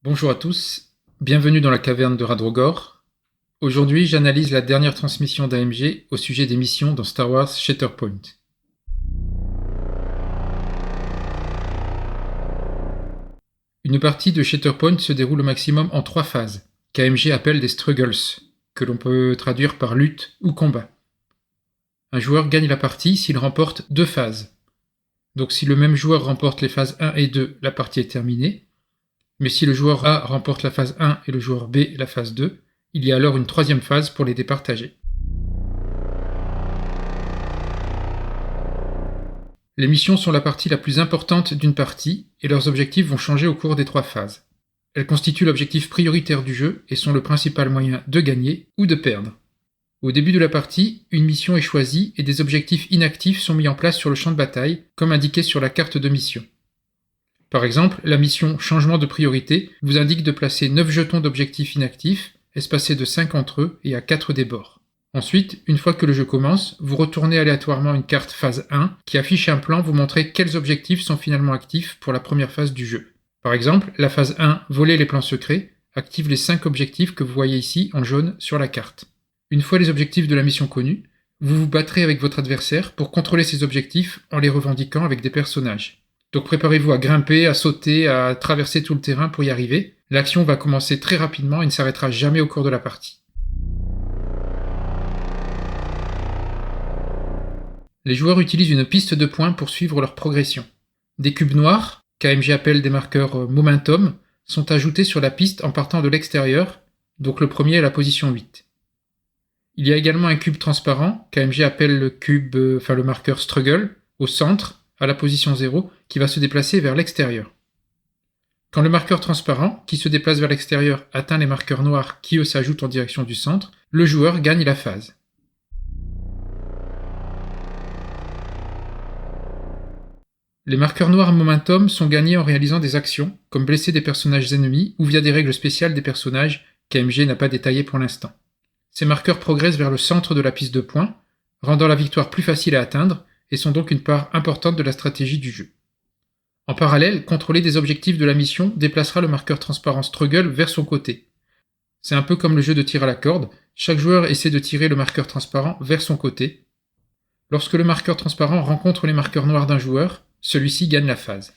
Bonjour à tous, bienvenue dans la caverne de Radrogor. Aujourd'hui, j'analyse la dernière transmission d'AMG au sujet des missions dans Star Wars Shatterpoint. Une partie de Shatterpoint se déroule au maximum en 3 phases, qu'AMG appelle des struggles, que l'on peut traduire par lutte ou combat. Un joueur gagne la partie s'il remporte 2 phases. Donc si le même joueur remporte les phases 1 et 2, la partie est terminée. Mais si le joueur A remporte la phase 1 et le joueur B la phase 2, il y a alors une 3e phase pour les départager. Les missions sont la partie la plus importante d'une partie et leurs objectifs vont changer au cours des 3 phases. Elles constituent l'objectif prioritaire du jeu et sont le principal moyen de gagner ou de perdre. Au début de la partie, une mission est choisie et des objectifs inactifs sont mis en place sur le champ de bataille, comme indiqué sur la carte de mission. Par exemple, la mission Changement de priorité vous indique de placer 9 jetons d'objectifs inactifs, espacés de 5 entre eux et à 4 des bords. Ensuite, une fois que le jeu commence, vous retournez aléatoirement une carte phase 1 qui affiche un plan vous montrer quels objectifs sont finalement actifs pour la première phase du jeu. Par exemple, la phase 1, voler les plans secrets, active les 5 objectifs que vous voyez ici en jaune sur la carte. Une fois les objectifs de la mission connus, vous vous battrez avec votre adversaire pour contrôler ces objectifs en les revendiquant avec des personnages. Donc préparez-vous à grimper, à sauter, à traverser tout le terrain pour y arriver. L'action va commencer très rapidement et ne s'arrêtera jamais au cours de la partie. Les joueurs utilisent une piste de points pour suivre leur progression. Des cubes noirs, qu'AMG appelle des marqueurs momentum, sont ajoutés sur la piste en partant de l'extérieur, donc le premier à la position 8. Il y a également un cube transparent, qu'AMG appelle le marqueur struggle, au centre, à la position 0, qui va se déplacer vers l'extérieur. Quand le marqueur transparent, qui se déplace vers l'extérieur, atteint les marqueurs noirs qui eux s'ajoutent en direction du centre, le joueur gagne la phase. Les marqueurs noirs momentum sont gagnés en réalisant des actions, comme blesser des personnages ennemis ou via des règles spéciales des personnages qu'AMG n'a pas détaillées pour l'instant. Ces marqueurs progressent vers le centre de la piste de points, rendant la victoire plus facile à atteindre, et sont donc une part importante de la stratégie du jeu. En parallèle, contrôler des objectifs de la mission déplacera le marqueur transparent struggle vers son côté. C'est un peu comme le jeu de tir à la corde, chaque joueur essaie de tirer le marqueur transparent vers son côté. Lorsque le marqueur transparent rencontre les marqueurs noirs d'un joueur, celui-ci gagne la phase.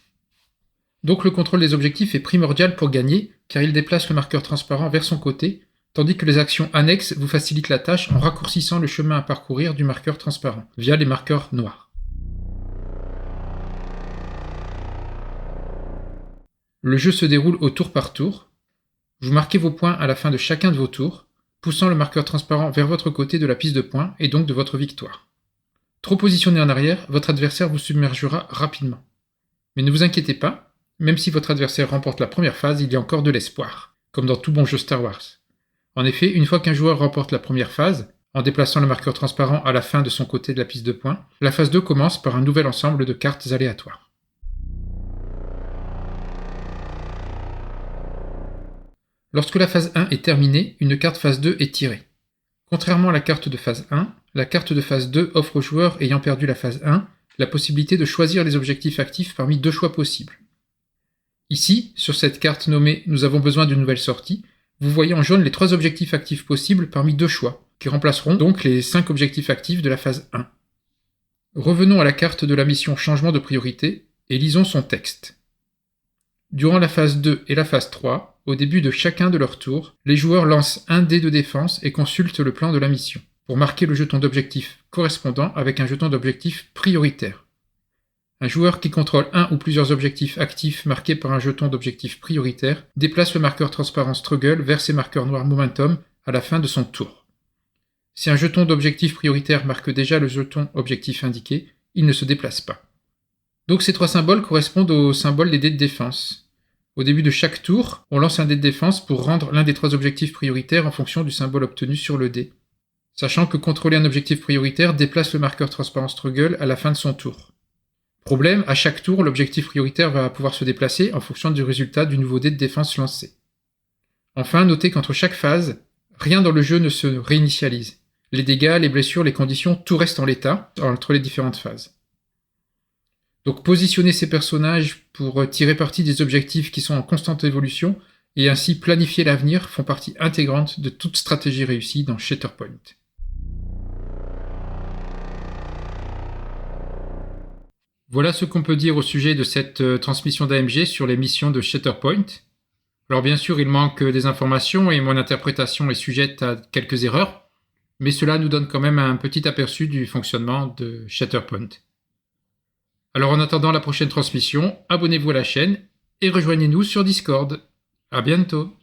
Donc le contrôle des objectifs est primordial pour gagner, car il déplace le marqueur transparent vers son côté, tandis que les actions annexes vous facilitent la tâche en raccourcissant le chemin à parcourir du marqueur transparent, via les marqueurs noirs. Le jeu se déroule au tour par tour. Vous marquez vos points à la fin de chacun de vos tours, poussant le marqueur transparent vers votre côté de la piste de points et donc de votre victoire. Trop positionné en arrière, votre adversaire vous submergera rapidement. Mais ne vous inquiétez pas, même si votre adversaire remporte la première phase, il y a encore de l'espoir, comme dans tout bon jeu Star Wars. En effet, une fois qu'un joueur remporte la première phase, en déplaçant le marqueur transparent à la fin de son côté de la piste de points, la phase 2 commence par un nouvel ensemble de cartes aléatoires. Lorsque la phase 1 est terminée, une carte phase 2 est tirée. Contrairement à la carte de phase 1, la carte de phase 2 offre aux joueurs ayant perdu la phase 1 la possibilité de choisir les objectifs actifs parmi 2 choix possibles. Ici, sur cette carte nommée « Nous avons besoin d'une nouvelle sortie », vous voyez en jaune les 3 objectifs actifs possibles parmi 2 choix, qui remplaceront donc les 5 objectifs actifs de la phase 1. Revenons à la carte de la mission Changement de priorité et lisons son texte. Durant la phase 2 et la phase 3, au début de chacun de leurs tours, les joueurs lancent un dé de défense et consultent le plan de la mission, pour marquer le jeton d'objectif correspondant avec un jeton d'objectif prioritaire. Un joueur qui contrôle un ou plusieurs objectifs actifs marqués par un jeton d'objectif prioritaire déplace le marqueur transparent struggle vers ses marqueurs noirs momentum à la fin de son tour. Si un jeton d'objectif prioritaire marque déjà le jeton objectif indiqué, il ne se déplace pas. Donc ces 3 symboles correspondent aux symboles des dés de défense. Au début de chaque tour, on lance un dé de défense pour rendre l'un des 3 objectifs prioritaires en fonction du symbole obtenu sur le dé, sachant que contrôler un objectif prioritaire déplace le marqueur transparent struggle à la fin de son tour. Problème, à chaque tour, l'objectif prioritaire va pouvoir se déplacer en fonction du résultat du nouveau dé de défense lancé. Enfin, notez qu'entre chaque phase, rien dans le jeu ne se réinitialise. Les dégâts, les blessures, les conditions, tout reste en l'état entre les différentes phases. Donc positionner ces personnages pour tirer parti des objectifs qui sont en constante évolution et ainsi planifier l'avenir font partie intégrante de toute stratégie réussie dans Shatterpoint. Voilà ce qu'on peut dire au sujet de cette transmission d'AMG sur les missions de Shatterpoint. Alors bien sûr, il manque des informations et mon interprétation est sujette à quelques erreurs, mais cela nous donne quand même un petit aperçu du fonctionnement de Shatterpoint. Alors en attendant la prochaine transmission, abonnez-vous à la chaîne et rejoignez-nous sur Discord. À bientôt.